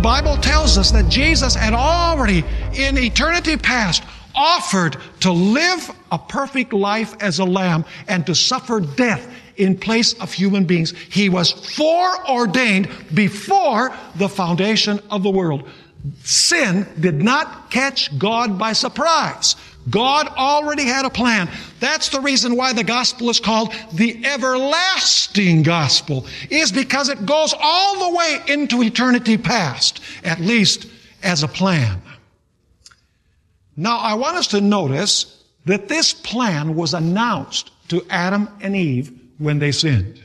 Bible tells us that Jesus had already, in eternity past, offered to live a perfect life as a lamb and to suffer death in place of human beings. He was foreordained before the foundation of the world. Sin did not catch God by surprise. God already had a plan. That's the reason why the gospel is called the everlasting gospel, is because it goes all the way into eternity past, at least as a plan. Now, I want us to notice that this plan was announced to Adam and Eve when they sinned.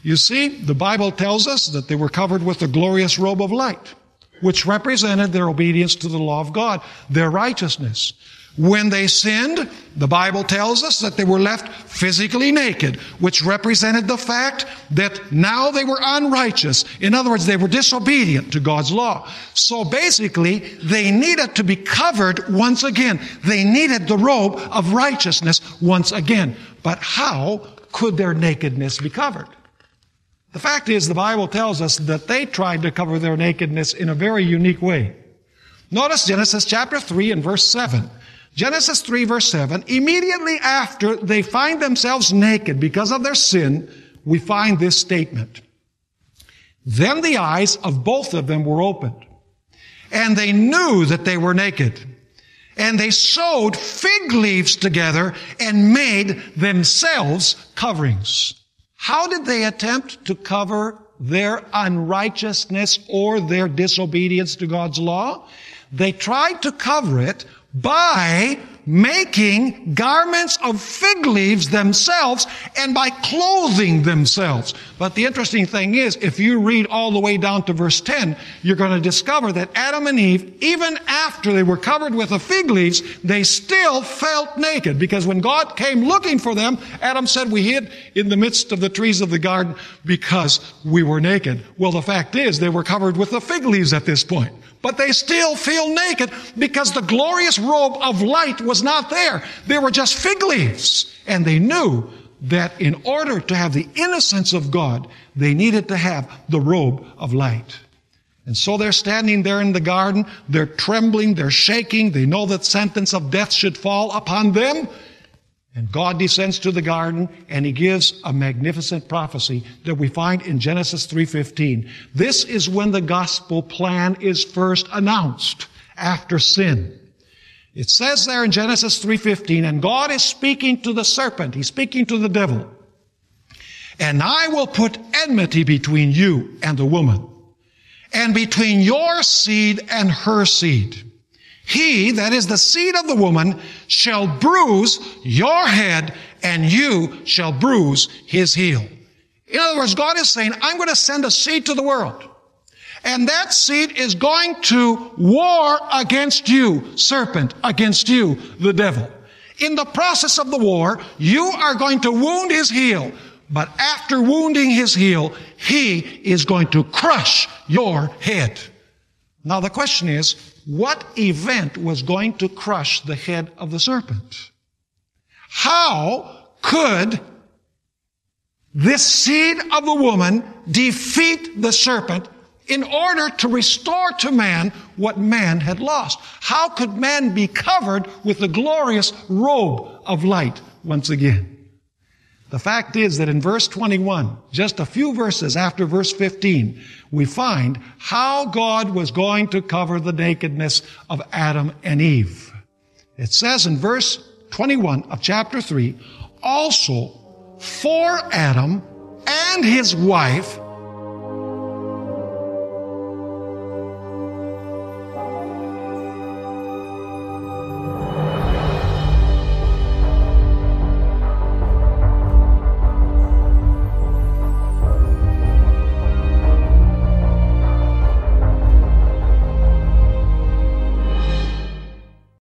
You see, the Bible tells us that they were covered with a glorious robe of light, which represented their obedience to the law of God, their righteousness. When they sinned, the Bible tells us that they were left physically naked, which represented the fact that now they were unrighteous. In other words, they were disobedient to God's law. So basically, they needed to be covered once again. They needed the robe of righteousness once again. But how could their nakedness be covered? The fact is, the Bible tells us that they tried to cover their nakedness in a very unique way. Notice Genesis chapter 3 and verse 7. Genesis 3 verse 7, immediately after they find themselves naked because of their sin, we find this statement. Then the eyes of both of them were opened, and they knew that they were naked. And they sewed fig leaves together and made themselves coverings. How did they attempt to cover their unrighteousness or their disobedience to God's law? They tried to cover it by making garments of fig leaves themselves and by clothing themselves. But the interesting thing is, if you read all the way down to verse 10, you're going to discover that Adam and Eve, even after they were covered with the fig leaves, they still felt naked. Because when God came looking for them, Adam said, we hid in the midst of the trees of the garden because we were naked. Well, the fact is, they were covered with the fig leaves at this point. But they still feel naked because the glorious robe of light was not there. They were just fig leaves. And they knew that in order to have the innocence of God, they needed to have the robe of light. And so they're standing there in the garden. They're trembling. They're shaking. They know that sentence of death should fall upon them. And God descends to the garden, and He gives a magnificent prophecy that we find in Genesis 3:15. This is when the gospel plan is first announced after sin. It says there in Genesis 3:15, and God is speaking to the serpent. He's speaking to the devil. And I will put enmity between you and the woman, and between your seed and her seed. He, that is the seed of the woman, shall bruise your head, and you shall bruise his heel. In other words, God is saying, I'm going to send a seed to the world. And that seed is going to war against you, serpent, against you, the devil. In the process of the war, you are going to wound his heel. But after wounding his heel, he is going to crush your head. Now the question is, what event was going to crush the head of the serpent? How could this seed of the woman defeat the serpent in order to restore to man what man had lost? How could man be covered with the glorious robe of light once again? The fact is that in verse 21, just a few verses after verse 15, we find how God was going to cover the nakedness of Adam and Eve. It says in verse 21 of chapter 3, also for Adam and his wife